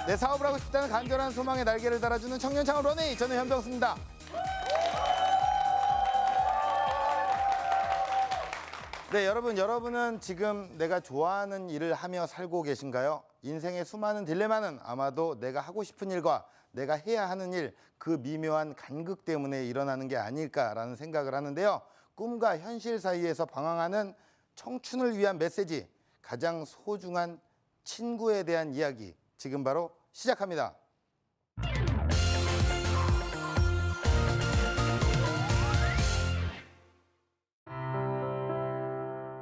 내 사업을 하고 싶다는 간절한 소망에 날개를 달아주는 청년 창업 런웨이, 저는 현병수입니다. 네, 여러분은 지금 내가 좋아하는 일을 하며 살고 계신가요? 인생의 수많은 딜레마는 아마도 내가 하고 싶은 일과 내가 해야 하는 일, 그 미묘한 간극 때문에 일어나는 게 아닐까라는 생각을 하는데요. 꿈과 현실 사이에서 방황하는 청춘을 위한 메시지, 가장 소중한 친구에 대한 이야기, 지금 바로 시작합니다.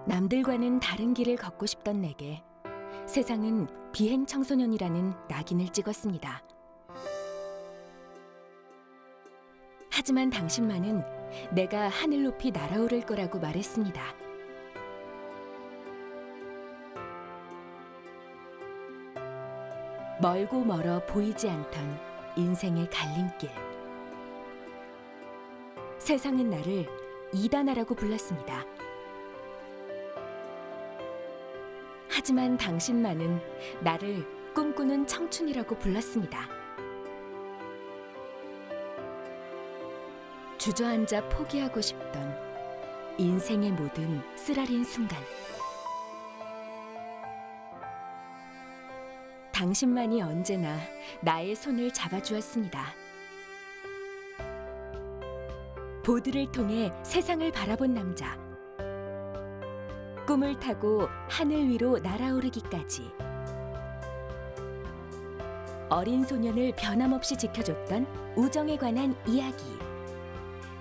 남들과는 다른 길을 걷고 싶던 내게 세상은 비행 청소년이라는 낙인을 찍었습니다. 하지만 당신만은 내가 하늘 높이 날아오를 거라고 말했습니다. 멀고 멀어 보이지 않던 인생의 갈림길. 세상은 나를 이단아라고 불렀습니다. 하지만 당신만은 나를 꿈꾸는 청춘이라고 불렀습니다. 주저앉아 포기하고 싶던 인생의 모든 쓰라린 순간. 당신만이 언제나 나의 손을 잡아주었습니다. 보드를 통해 세상을 바라본 남자. 꿈을 타고 하늘 위로 날아오르기까지. 어린 소년을 변함없이 지켜줬던 우정에 관한 이야기.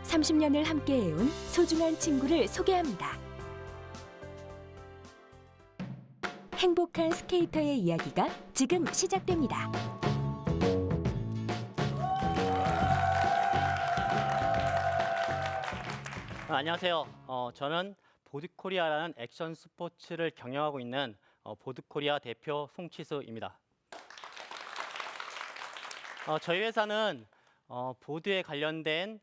30년을 함께해온 소중한 친구를 소개합니다. 행복한 스케이터의 이야기가 지금 시작됩니다. 안녕하세요. 저는 보드코리아라는 액션 스포츠를 경영하고 있는 보드코리아 대표 송치수입니다. 저희 회사는 보드에 관련된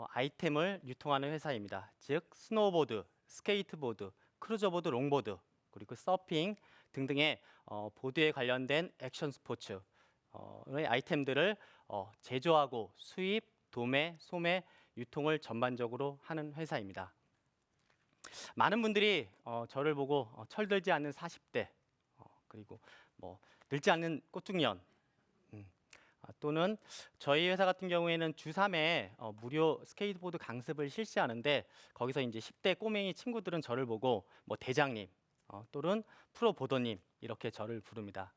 아이템을 유통하는 회사입니다. 즉 스노우보드, 스케이트보드, 크루저보드, 롱보드, 그리고 서핑 등등의 보드에 관련된 액션 스포츠의 아이템들을 제조하고 수입, 도매, 소매, 유통을 전반적으로 하는 회사입니다. 많은 분들이 저를 보고 철들지 않는 40대 그리고 늙지 않는 꽃중년 또는 저희 회사 같은 경우에는 주 3회 무료 스케이트보드 강습을 실시하는데 거기서 이제 10대 꼬맹이 친구들은 저를 보고 대장님 또는 프로보더님 이렇게 저를 부릅니다.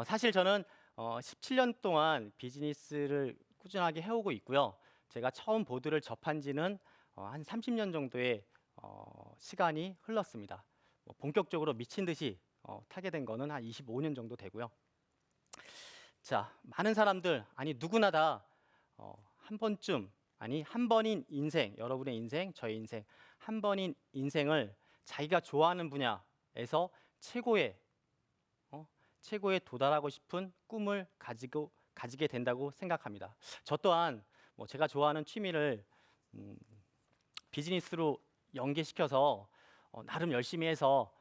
사실 저는 17년 동안 비즈니스를 꾸준하게 해오고 있고요. 제가 처음 보드를 접한 지는 한 30년 정도의 시간이 흘렀습니다. 본격적으로 미친 듯이 타게 된 거는 한 25년 정도 되고요. 자, 많은 사람들, 아니 누구나 다 한 번쯤, 아니 한 번인 인생, 여러분의 인생, 저의 인생, 한 번인 인생을 자기가 좋아하는 분야에서 최고에 도달하고 싶은 꿈을 가지게 된다고 생각합니다. 저 또한 제가 좋아하는 취미를 비즈니스로 연계시켜서 나름 열심히 해서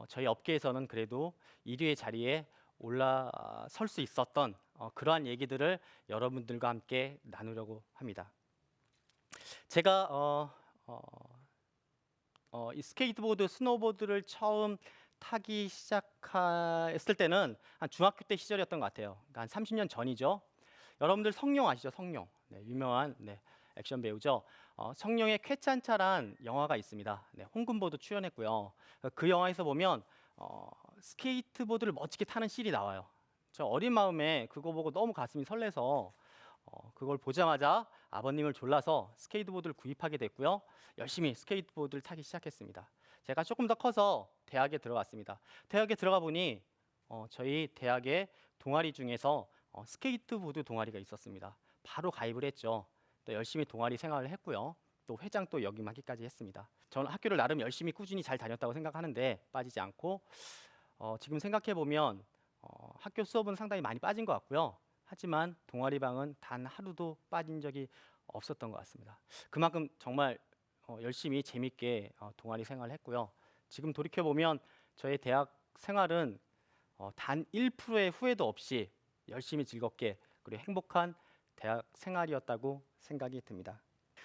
저희 업계에서는 그래도 1위의 자리에 올라설 수 있었던 그러한 얘기들을 여러분들과 함께 나누려고 합니다. 제가 이 스케이트보드, 스노보드를 처음 타기 시작했을 때는 한 중학교 때 시절이었던 것 같아요. 그러니까 한 30년 전이죠. 여러분들 성룡 아시죠? 성룡. 네, 유명한 액션 배우죠. 성룡의 쾌찬차란 영화가 있습니다. 홍금보도 출연했고요. 그 영화에서 보면 스케이트보드를 멋지게 타는 씬이 나와요. 저 어린 마음에 그거 보고 너무 가슴이 설레서 그걸 보자마자 아버님을 졸라서 스케이트보드를 구입하게 됐고요. 열심히 스케이트보드를 타기 시작했습니다. 제가 조금 더 커서 대학에 들어갔습니다. 대학에 들어가 보니 저희 대학의 동아리 중에서 스케이트보드 동아리가 있었습니다. 바로 가입을 했죠. 또 열심히 동아리 생활을 했고요. 또 회장 또 역임하기까지 했습니다. 저는 학교를 나름 열심히 꾸준히 잘 다녔다고 생각하는데 빠지지 않고 지금 생각해 보면 학교 수업은 상당히 많이 빠진 것 같고요. 하지만 동아리방은 단 하루도 빠진 적이 없었던 것 같습니다. 그만큼 정말 열심히 재밌게 동아리 생활을 했고요. 지금 돌이켜 보면 저의 대학 생활은 단 1%의 후회도 없이 열심히 즐겁게 그리고 행복한 대학 생활이었다고 생각이 듭니다.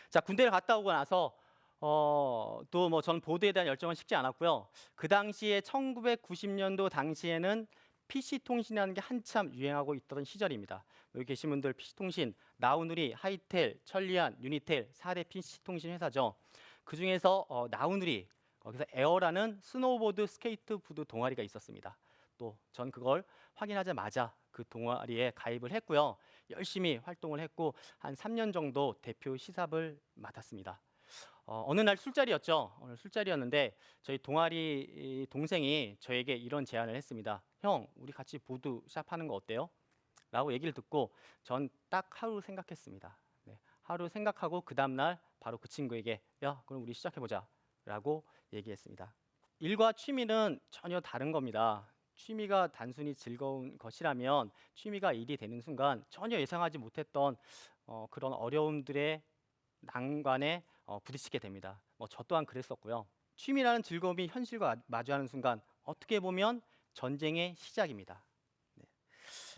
자, 군대를 갔다 오고 나서 또 뭐 전 보드에 대한 열정은 식지 않았고요. 그 당시에 1990년도 당시에는 PC 통신이라는 게 한참 유행하고 있던 시절입니다. 여기 계신 분들 PC 통신, 나우누리, 하이텔, 천리안, 유니텔 4대 PC 통신 회사죠. 그 중에서 나우누리 거기서 에어라는 스노우보드 스케이트보드 동아리가 있었습니다. 또 전 그걸 확인하자마자 그 동아리에 가입을 했고요. 열심히 활동을 했고 한 3년 정도 대표 시삽을 맡았습니다. 어느 날 술자리였죠. 오늘 술자리였는데 저희 동아리 동생이 저에게 이런 제안을 했습니다. 형, 우리 같이 보드 샵 하는 거 어때요? 라고 얘기를 듣고 전 딱 하루 생각했습니다. 네, 하루 생각하고 그 다음날 바로 그 친구에게 야, 그럼 우리 시작해보자 라고 얘기했습니다. 일과 취미는 전혀 다른 겁니다. 취미가 단순히 즐거운 것이라면 취미가 일이 되는 순간 전혀 예상하지 못했던 그런 어려움들의 난관에 부딪히게 됩니다. 저 또한 그랬었고요. 취미라는 즐거움이 현실과 마주하는 순간 어떻게 보면 전쟁의 시작입니다. 네.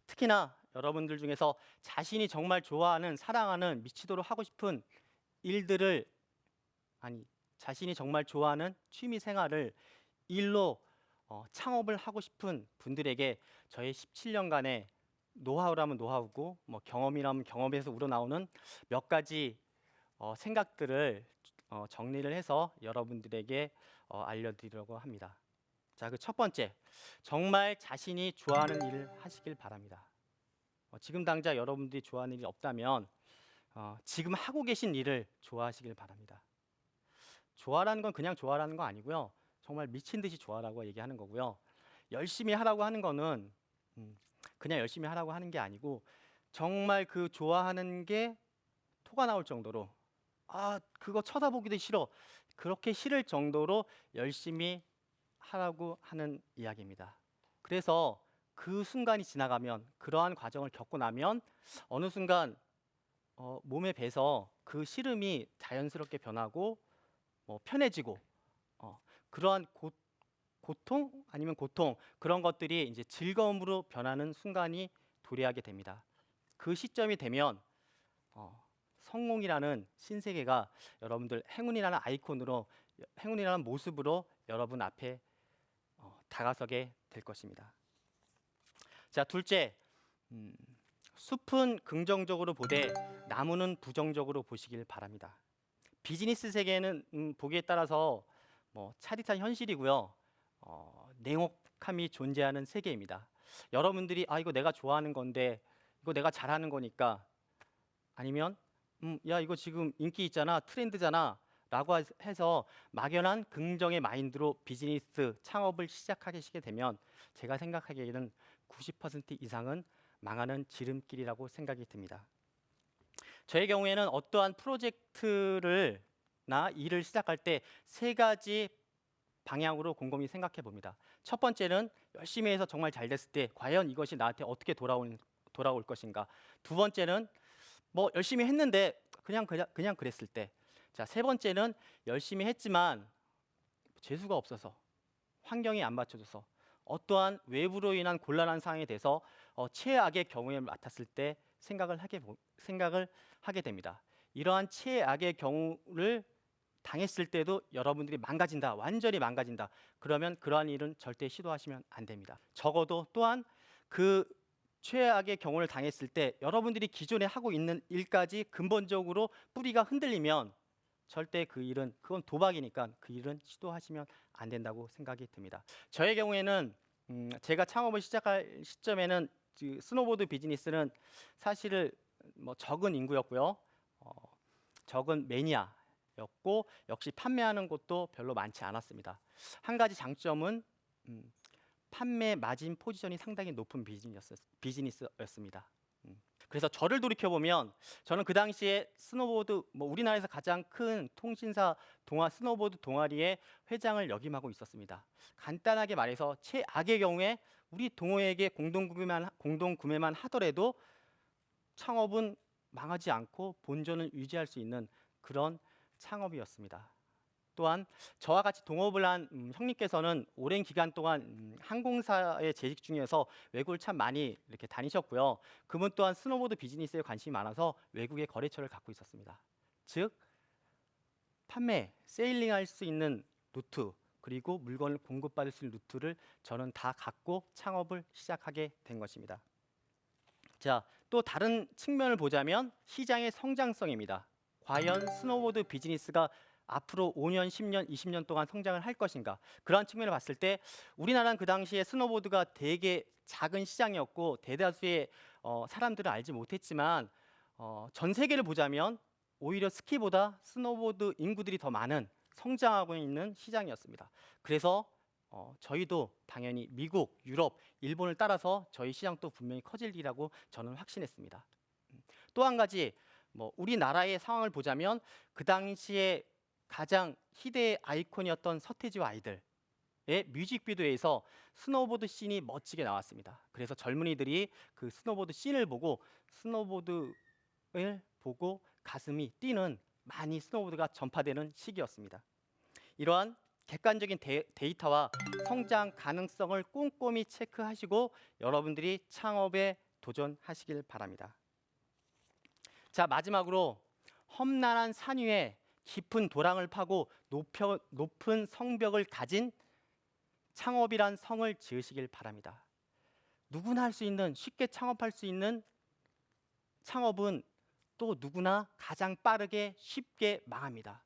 특히나 여러분들 중에서 자신이 정말 좋아하는, 사랑하는, 미치도록 하고 싶은 일들을 자신이 정말 좋아하는 취미 생활을 일로 창업을 하고 싶은 분들에게 저의 17년간의 노하우라면 노하우고 경험이라면 경험에서 우러나오는 몇 가지 생각들을 정리를 해서 여러분들에게 알려드리려고 합니다. 자, 그 첫 번째, 정말 자신이 좋아하는 일을 하시길 바랍니다. 지금 당장 여러분들이 좋아하는 일이 없다면 지금 하고 계신 일을 좋아하시길 바랍니다. 좋아라는 건 그냥 좋아라는 거 아니고요. 정말 미친 듯이 좋아라고 얘기하는 거고요. 열심히 하라고 하는 거는 그냥 열심히 하라고 하는 게 아니고 정말 그 좋아하는 게 토가 나올 정도로 그거 쳐다보기도 싫어. 그렇게 싫을 정도로 열심히 하라고 하는 이야기입니다. 그래서 그 순간이 지나가면 그러한 과정을 겪고 나면 어느 순간 몸에 배서 그 싫음이 자연스럽게 변하고 편해지고 그러한 고통 아니면 고통 그런 것들이 이제 즐거움으로 변하는 순간이 도래하게 됩니다. 그 시점이 되면 성공이라는 신세계가 여러분들 행운이라는 아이콘으로 행운이라는 모습으로 여러분 앞에 다가서게 될 것입니다. 자, 둘째, 숲은 긍정적으로 보되 나무는 부정적으로 보시길 바랍니다. 비즈니스 세계는 보기에 따라서 차디찬 현실이고요. 냉혹함이 존재하는 세계입니다. 여러분들이 이거 내가 좋아하는 건데 이거 내가 잘하는 거니까 아니면 야 이거 지금 인기 있잖아 트렌드잖아 라고 해서 막연한 긍정의 마인드로 비즈니스 창업을 시작하시게 되면 제가 생각하기에는 90% 이상은 망하는 지름길이라고 생각이 듭니다. 저의 경우에는 어떠한 프로젝트를 나 일을 시작할 때 세 가지 방향으로 곰곰이 생각해 봅니다. 첫 번째는 열심히 해서 정말 잘 됐을 때 과연 이것이 나한테 어떻게 돌아올 것인가. 두 번째는 열심히 했는데 그냥 그랬을 때. 자, 세 번째는 열심히 했지만 재수가 없어서 환경이 안 맞춰줘서 어떠한 외부로 인한 곤란한 상황에 대해서 최악의 경우에 맡았을 때 생각을 하게 됩니다. 이러한 최악의 경우를 당했을 때도 여러분들이 망가진다, 완전히 망가진다. 그러면 그러한 일은 절대 시도하시면 안 됩니다. 적어도 또한 그 최악의 경우를 당했을 때 여러분들이 기존에 하고 있는 일까지 근본적으로 뿌리가 흔들리면 절대 그건 도박이니까 그 일은 시도하시면 안 된다고 생각이 듭니다. 저의 경우에는 제가 창업을 시작할 시점에는 스노보드 비즈니스는 사실 적은 인구였고요. 적은 매니아였고 역시 판매하는 곳도 별로 많지 않았습니다. 한 가지 장점은 판매 마진 포지션이 상당히 높은 비즈니스였습니다. 그래서 저를 돌이켜보면 저는 그 당시에 스노보드 우리나라에서 가장 큰 통신사 스노보드 동아리의 회장을 역임하고 있었습니다. 간단하게 말해서 최악의 경우에 우리 동호회에게 공동구매만 하더라도 창업은 망하지 않고 본전을 유지할 수 있는 그런 창업이었습니다. 또한 저와 같이 동업을 한 형님께서는 오랜 기간 동안 항공사에 재직 중이어서 외국을 참 많이 이렇게 다니셨고요. 그분 또한 스노보드 비즈니스에 관심이 많아서 외국의 거래처를 갖고 있었습니다. 즉 판매, 세일링할 수 있는 루트 그리고 물건을 공급받을 수 있는 루트를 저는 다 갖고 창업을 시작하게 된 것입니다. 자, 또 다른 측면을 보자면 시장의 성장성입니다. 과연 스노보드 비즈니스가 앞으로 5년, 10년, 20년 동안 성장을 할 것인가? 그러한 측면을 봤을 때 우리나라는 그 당시에 스노보드가 되게 작은 시장이었고 대다수의 사람들은 알지 못했지만 전 세계를 보자면 오히려 스키보다 스노보드 인구들이 더 많은 성장하고 있는 시장이었습니다. 그래서 저희도 당연히 미국, 유럽, 일본을 따라서 저희 시장도 분명히 커질리라고 저는 확신했습니다. 또 한 가지 우리나라의 상황을 보자면 그 당시에 가장 희대의 아이콘이었던 서태지와 아이들의 뮤직비디오에서 스노보드 씬이 멋지게 나왔습니다. 그래서 젊은이들이 그 스노보드 씬을 보고 스노보드를 보고 가슴이 뛰는 많이 스노보드가 전파되는 시기였습니다. 이러한 객관적인 데이터와 성장 가능성을 꼼꼼히 체크하시고 여러분들이 창업에 도전하시길 바랍니다. 자, 마지막으로 험난한 산 위에 깊은 도랑을 파고 높은 성벽을 가진 창업이란 성을 지으시길 바랍니다. 누구나 할 수 있는, 쉽게 창업할 수 있는 창업은 또 누구나 가장 빠르게 쉽게 망합니다.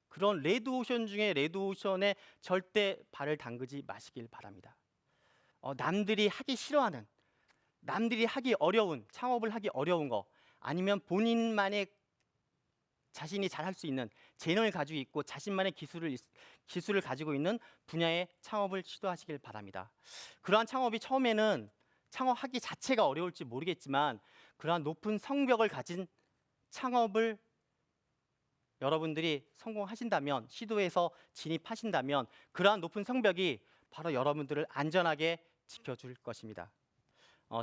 그런 레드오션 중에 레드오션에 절대 발을 담그지 마시길 바랍니다. 남들이 하기 싫어하는, 남들이 하기 어려운, 창업을 하기 어려운 거 아니면 본인만의 자신이 잘할 수 있는 재능을 가지고 있고 자신만의 기술을 가지고 있는 분야의 창업을 시도하시길 바랍니다. 그러한 창업이 처음에는 창업하기 자체가 어려울지 모르겠지만 그러한 높은 성벽을 가진 창업을 여러분들이 성공하신다면, 시도해서 진입하신다면 그러한 높은 성벽이 바로 여러분들을 안전하게 지켜줄 것입니다.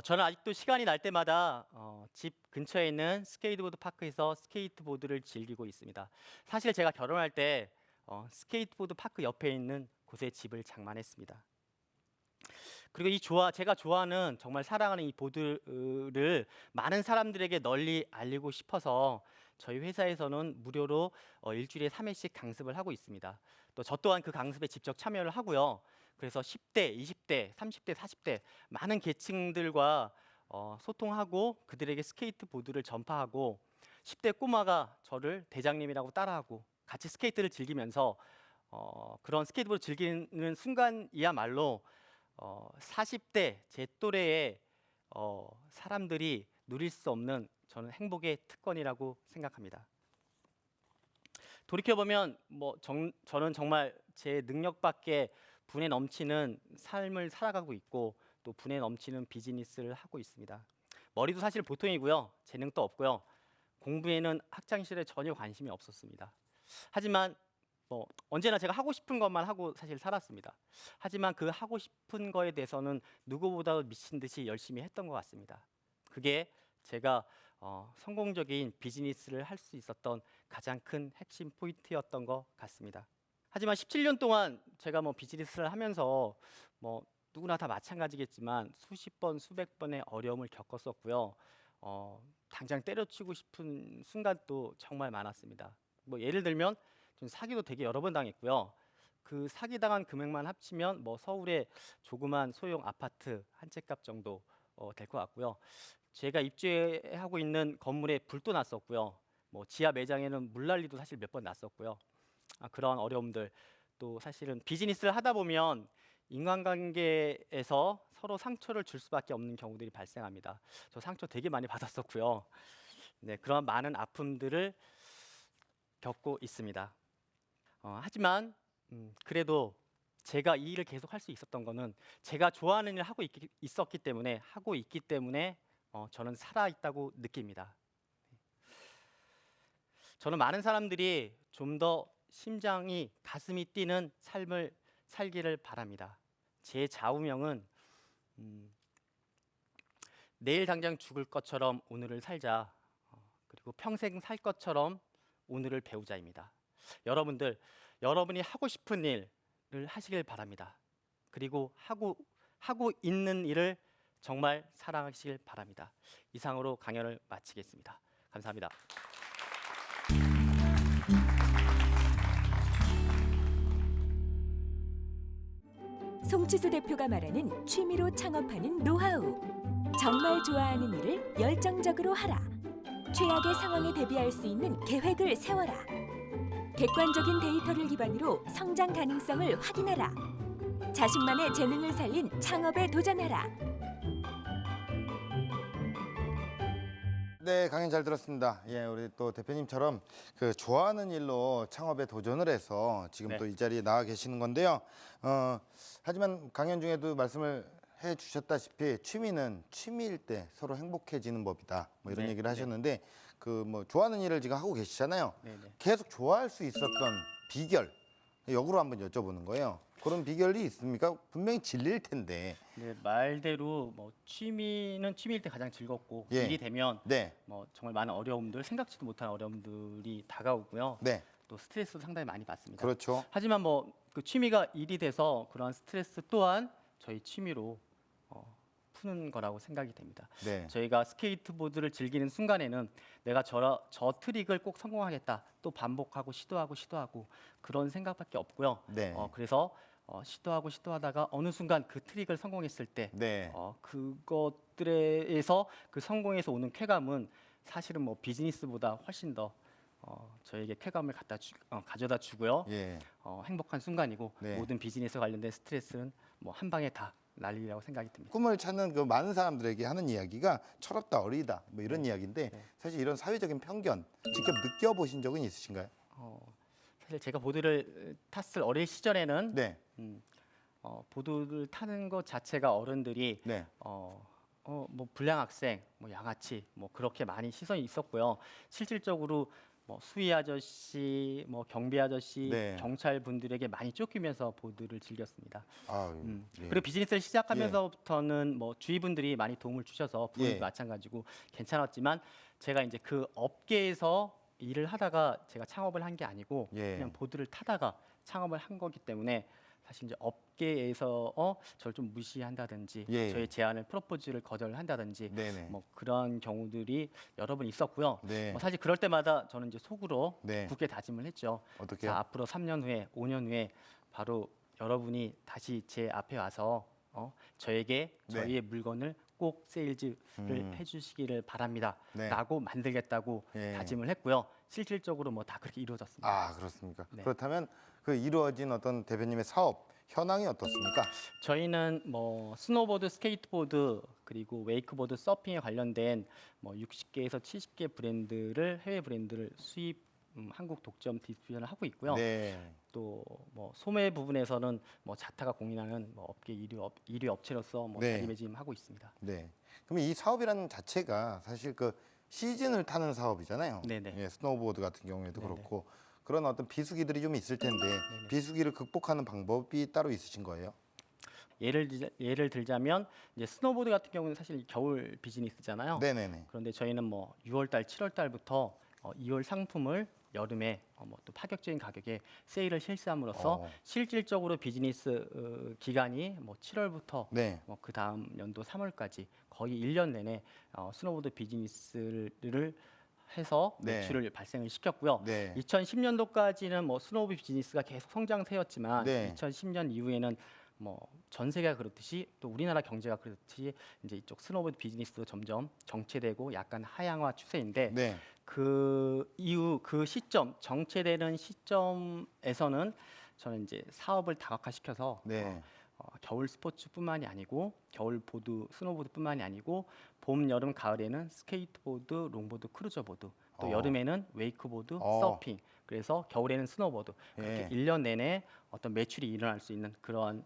저는 아직도 시간이 날 때마다 집 근처에 있는 스케이트보드 파크에서 스케이트보드를 즐기고 있습니다. 사실 제가 결혼할 때 스케이트보드 파크 옆에 있는 곳에 집을 장만했습니다. 그리고 제가 좋아하는, 정말 사랑하는 이 보드를 많은 사람들에게 널리 알리고 싶어서 저희 회사에서는 무료로 일주일에 3회씩 강습을 하고 있습니다. 또 저 또한 그 강습에 직접 참여를 하고요. 그래서 10대, 20대, 30대, 40대 많은 계층들과 소통하고 그들에게 스케이트보드를 전파하고 10대 꼬마가 저를 대장님이라고 따라하고 같이 스케이트를 즐기면서 그런 스케이트보드 즐기는 순간이야말로 40대 제 또래의 사람들이 누릴 수 없는 저는 행복의 특권이라고 생각합니다. 돌이켜보면 저는 정말 제 능력 밖에 분에 넘치는 삶을 살아가고 있고 또 분에 넘치는 비즈니스를 하고 있습니다. 머리도 사실 보통이고요. 재능도 없고요. 공부에는 학창시절에 전혀 관심이 없었습니다. 하지만 언제나 제가 하고 싶은 것만 하고 사실 살았습니다. 하지만 그 하고 싶은 거에 대해서는 누구보다도 미친 듯이 열심히 했던 것 같습니다. 그게 제가 성공적인 비즈니스를 할 수 있었던 가장 큰 핵심 포인트였던 것 같습니다. 하지만 17년 동안 제가 비즈니스를 하면서 누구나 다 마찬가지겠지만 수십 번, 수백 번의 어려움을 겪었었고요. 당장 때려치고 싶은 순간도 정말 많았습니다. 예를 들면 좀 사기도 되게 여러 번 당했고요. 그 사기당한 금액만 합치면 서울의 조그만 소형 아파트 한 채 값 정도 될 것 같고요. 제가 입주하고 있는 건물에 불도 났었고요. 지하 매장에는 물난리도 사실 몇 번 났었고요. 그런 어려움들, 또 사실은 비즈니스를 하다 보면 인간관계에서 서로 상처를 줄 수밖에 없는 경우들이 발생합니다. 저 상처 되게 많이 받았었고요. 네, 그런 많은 아픔들을 겪고 있습니다. 하지만 그래도 제가 이 일을 계속 할 수 있었던 거는 제가 좋아하는 일을 하고 있기 때문에 저는 살아있다고 느낍니다. 저는 많은 사람들이 좀 더 심장이, 가슴이 뛰는 삶을 살기를 바랍니다. 제 좌우명은 내일 당장 죽을 것처럼 오늘을 살자, 그리고 평생 살 것처럼 오늘을 배우자입니다. 여러분들, 여러분이 하고 싶은 일을 하시길 바랍니다. 그리고 하고 있는 일을 정말 사랑하시길 바랍니다. 이상으로 강연을 마치겠습니다. 감사합니다. 송치수 대표가 말하는 취미로 창업하는 노하우. 정말 좋아하는 일을 열정적으로 하라. 최악의 상황에 대비할 수 있는 계획을 세워라. 객관적인 데이터를 기반으로 성장 가능성을 확인하라. 자신만의 재능을 살린 창업에 도전하라. 네, 강연 잘 들었습니다. 예, 우리 또 대표님처럼 그 좋아하는 일로 창업에 도전을 해서 지금 네. 또 이 자리에 나와 계시는 건데요. 하지만 강연 중에도 말씀을 해 주셨다시피 취미는 취미일 때 서로 행복해지는 법이다. 뭐 이런 네, 얘기를 네. 하셨는데 그 뭐 좋아하는 일을 지금 하고 계시잖아요. 네네. 계속 좋아할 수 있었던 비결 역으로 한번 여쭤보는 거예요. 그런 비결이 있습니까? 분명히 질릴 텐데. 네, 말대로 뭐 취미는 취미일 때 가장 즐겁고 예. 일이 되면 네, 뭐 정말 많은 어려움들, 생각지도 못한 어려움들이 다가오고요. 네, 또 스트레스도 상당히 많이 받습니다. 그렇죠. 하지만 뭐 그 취미가 일이 돼서 그러한 스트레스 또한 저희 취미로 푸는 거라고 생각이 됩니다. 네, 저희가 스케이트보드를 즐기는 순간에는 내가 저 트릭을 꼭 성공하겠다. 또 반복하고 시도하고 그런 생각밖에 없고요. 네, 그래서 시도하다가 어느 순간 그 트릭을 성공했을 때 네. 그것들에서 그 성공에서 오는 쾌감은 사실은 뭐 비즈니스보다 훨씬 더 저에게 쾌감을 가져다 주고요. 예. 행복한 순간이고 네. 모든 비즈니스 관련된 스트레스는 뭐 한 방에 다 날리라고 생각이 듭니다. 꿈을 찾는 그 많은 사람들에게 하는 이야기가 철없다 어리다 뭐 이런 이야기인데 네. 사실 이런 사회적인 편견 직접 느껴보신 적은 있으신가요? 사실 제가 보드를 탔을 어릴 시절에는 네, 보드를 타는 것 자체가 어른들이 네, 뭐 불량 학생, 뭐 양아치, 뭐 그렇게 많이 시선이 있었고요. 실질적으로 뭐 수위 아저씨, 뭐 경비 아저씨, 네. 경찰 분들에게 많이 쫓기면서 보드를 즐겼습니다. 아유, 예. 그리고 비즈니스를 시작하면서부터는 뭐 주위 분들이 많이 도움을 주셔서 본인도 예. 마찬가지고 괜찮았지만 제가 이제 그 업계에서 일을 하다가 제가 창업을 한 게 아니고 예. 그냥 보드를 타다가 창업을 한 거기 때문에 사실 이제 업계에서 저를 좀 무시한다든지 예. 저의 제안을 프로포즈를 거절한다든지 네네. 뭐 그런 경우들이 여러 번 있었고요. 네. 뭐 사실 그럴 때마다 저는 이제 속으로 네. 굳게 다짐을 했죠. 어떻게? 자, 앞으로 3년 후에, 5년 후에 바로 여러분이 다시 제 앞에 와서 저에게 네. 저희의 물건을 꼭 세일즈를 해주시기를 바랍니다. 네. 라고 만들겠다고 예. 다짐을 했고요. 실질적으로 뭐 다 그렇게 이루어졌습니다. 아, 그렇습니까? 네. 그렇다면 그 이루어진 어떤 대표님의 사업 현황이 어떻습니까? 저희는 뭐 스노보드, 스케이트보드 그리고 웨이크보드, 서핑에 관련된 뭐 60개에서 70개 브랜드를 해외 브랜드를 수입 한국 독점 디스트리뷰션을 하고 있고요. 네. 또 뭐 소매 부분에서는 뭐 자타가 공인하는 뭐 업계 1위 업체로서 뭐 네. 자리매김하고 있습니다. 네. 그러면 이 사업이라는 자체가 사실 그 시즌을 타는 사업이잖아요. 네네. 예, 스노우보드 같은 경우에도 네네. 그렇고 그런 어떤 비수기들이 좀 있을 텐데 비수기를 극복하는 방법이 따로 있으신 거예요? 예를 들자면 이제 스노보드 같은 경우는 사실 겨울 비즈니스잖아요. 네네네. 그런데 저희는 뭐 6월달, 7월달부터 2월 상품을 여름에 뭐 또 파격적인 가격에 세일을 실시함으로써 어. 실질적으로 비즈니스 기간이 뭐 7월부터 네. 뭐 그 다음 연도 3월까지 거의 1년 내내 스노보드 비즈니스를 해서 네. 매출을 발생을 시켰고요. 네. 2010년도까지는 뭐 스노보드 비즈니스가 계속 성장세였지만 네. 2010년 이후에는 뭐 전 세계가 그렇듯이 또 우리나라 경제가 그렇듯이 이제 이쪽 스노보드 비즈니스도 점점 정체되고 약간 하향화 추세인데 네. 그 이후 그 시점 정체되는 시점에서는 저는 이제 사업을 다각화시켜서 네. 겨울 스포츠뿐만이 아니고 겨울 보드 스노보드뿐만이 아니고 봄 여름 가을에는 스케이트보드 롱보드 크루저보드 또 여름에는 웨이크보드 서핑 그래서 겨울에는 스노보드 그렇게 예. 1년 내내 어떤 매출이 일어날 수 있는 그러한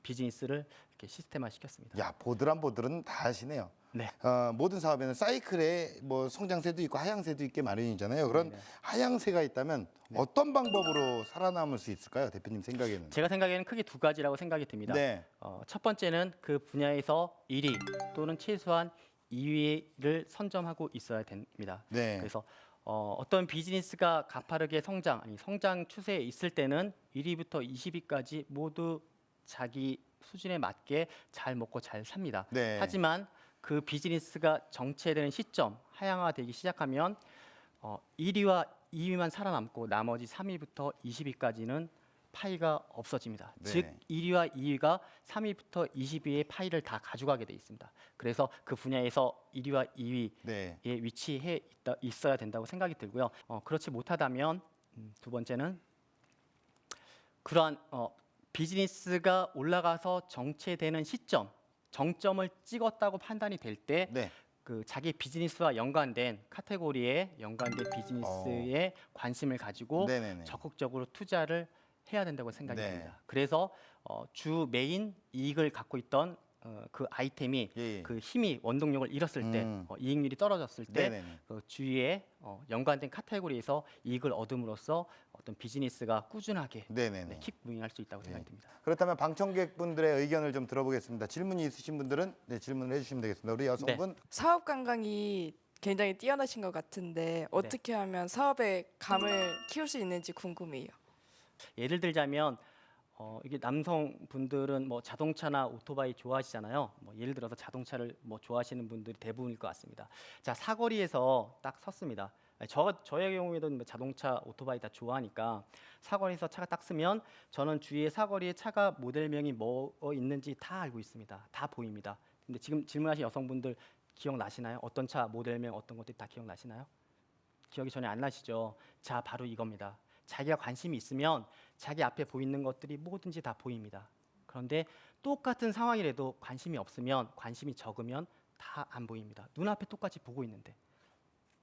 비즈니스를 이렇게 시스템화 시켰습니다. 야, 보드란 보드는 다 하시네요. 네. 모든 사업에는 사이클에 뭐 성장세도 있고 하향세도 있게 마련이잖아요. 그런 네네. 하향세가 있다면 어떤 방법으로 살아남을 수 있을까요, 대표님 생각에는? 제가 생각에는 크게 두 가지라고 생각이 듭니다. 네. 첫 번째는 그 분야에서 1위 또는 최소한 2위를 선점하고 있어야 됩니다. 네. 그래서 어떤 비즈니스가 가파르게 성장 추세에 있을 때는 1위부터 20위까지 모두 자기 수준에 맞게 잘 먹고 잘 삽니다. 네. 하지만 그 비즈니스가 정체되는 시점, 하향화되기 시작하면 1위와 2위만 살아남고 나머지 3위부터 20위까지는 파이가 없어집니다. 네. 즉 1위와 2위가 3위부터 20위의 파이를 다 가져가게 돼 있습니다. 그래서 그 분야에서 1위와 2위에 네. 위치해 있어야 된다고 생각이 들고요. 그렇지 못하다면 두 번째는 그러한 비즈니스가 올라가서 정체되는 시점, 정점을 찍었다고 판단이 될 때 네. 그 자기 비즈니스와 연관된 카테고리에 연관된 비즈니스에 관심을 가지고 네네네. 적극적으로 투자를 해야 된다고 생각이 네. 듭니다. 그래서 주 메인 이익을 갖고 있던 그 아이템이 예. 그 힘이 원동력을 잃었을 때 이익률이 떨어졌을 때 네네네. 그 주위에 연관된 카테고리에서 이익을 얻음으로써 어떤 비즈니스가 꾸준하게 네네네. 킵 무빙할 수 있다고 생각이 듭니다. 그렇다면 방청객분들의 의견을 좀 들어보겠습니다. 질문이 있으신 분들은 질문을 해주시면 되겠습니다. 우리 여성분. 사업 감각이 굉장히 뛰어나신 것 같은데 어떻게 하면 사업의 감을 키울 수 있는지 궁금해요. 예를 들자면 이게 남성분들은 뭐 자동차나 오토바이 좋아하시잖아요. 뭐 예를 들어서 자동차를 뭐 좋아하시는 분들이 대부분일 것 같습니다. 자, 사거리에서 딱 섰습니다. 저의 경우에도 뭐 자동차, 오토바이 다 좋아하니까 사거리에서 차가 딱 쓰면 저는 주위에 사거리에 차가 모델명이 뭐 있는지 다 알고 있습니다. 다 보입니다. 근데 지금 질문하신 여성분들 기억나시나요? 어떤 차 모델명 어떤 것들이 다 기억나시나요? 기억이 전혀 안 나시죠? 자, 바로 이겁니다. 자기가 관심이 있으면 자기 앞에 보이는 것들이 뭐든지 다 보입니다. 그런데 똑같은 상황이라도 관심이 없으면, 관심이 적으면 다 안 보입니다. 눈앞에 똑같이 보고 있는데.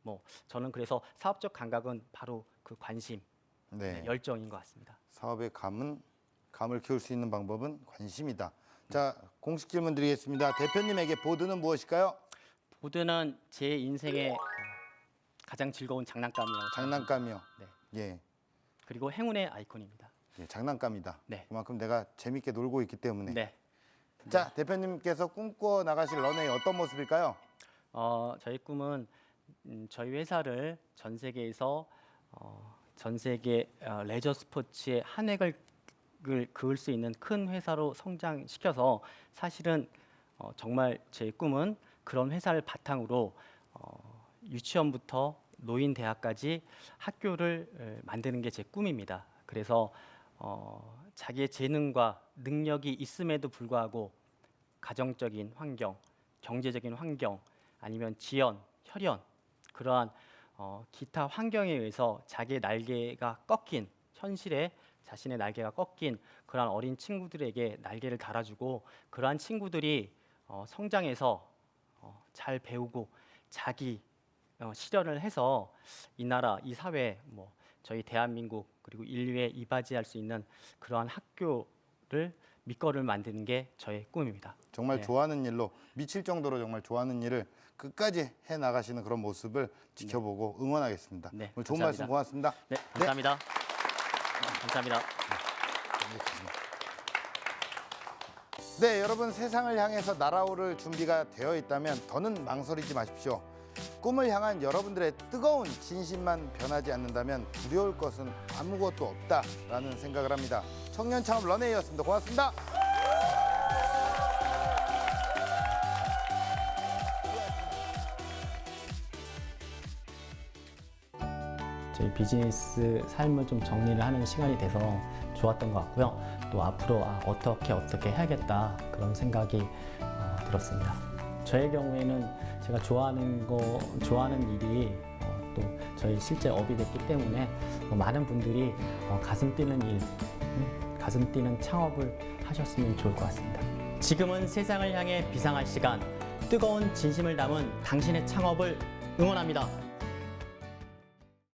뭐 저는 그래서 사업적 감각은 바로 그 관심, 네. 열정인 것 같습니다. 사업의 감을 키울 수 있는 방법은 관심이다. 자, 공식 질문 드리겠습니다. 대표님에게 보드는 무엇일까요? 보드는 제 인생의 가장 즐거운 장난감이라고 장난감이요. 네. 예. 그리고 행운의 아이콘입니다. 예, 장난감이다. 네. 그만큼 내가 재밌게 놀고 있기 때문에. 네. 자, 대표님께서 꿈꿔 나가실 런웨이 어떤 모습일까요? 저희 꿈은 저희 회사를 전 세계에서 전 세계 레저 스포츠의 한 획을 그을 수 있는 큰 회사로 성장시켜서 사실은 정말 제 꿈은 그런 회사를 바탕으로 유치원부터 노인 대학까지 학교를 만드는 게 제 꿈입니다. 그래서 자기의 재능과 능력이 있음에도 불구하고 가정적인 환경, 경제적인 환경, 아니면 지연, 혈연 그러한 기타 환경에 의해서 자기의 날개가 꺾인 현실에 자신의 날개가 꺾인 그러한 어린 친구들에게 날개를 달아주고 그러한 친구들이 성장해서 잘 배우고 자기 실현을 해서 이 나라, 이 사회, 뭐 저희 대한민국 그리고 인류에 이바지할 수 있는 그러한 학교를 밑거름을 만드는 게 저의 꿈입니다. 정말 네. 좋아하는 일로 미칠 정도로 정말 좋아하는 일을 끝까지 해 나가시는 그런 모습을 지켜보고 응원하겠습니다. 네, 오늘 좋은 감사합니다. 말씀 고맙습니다. 네, 감사합니다. 감사합니다. 네, 여러분 세상을 향해서 날아오를 준비가 되어 있다면 더는 망설이지 마십시오. 꿈을 향한 여러분들의 뜨거운 진심만 변하지 않는다면 두려울 것은 아무것도 없다라는 생각을 합니다. 청년 창업 런웨이였습니다. 고맙습니다. 저희 비즈니스 삶을 좀 정리를 하는 시간이 돼서 좋았던 것 같고요. 또 앞으로 어떻게 해야겠다 그런 생각이 들었습니다. 저의 경우에는 제가 좋아하는 일이 또 저희 실제 업이 됐기 때문에 많은 분들이 가슴 뛰는 일, 가슴 뛰는 창업을 하셨으면 좋을 것 같습니다. 지금은 세상을 향해 비상할 시간, 뜨거운 진심을 담은 당신의 창업을 응원합니다.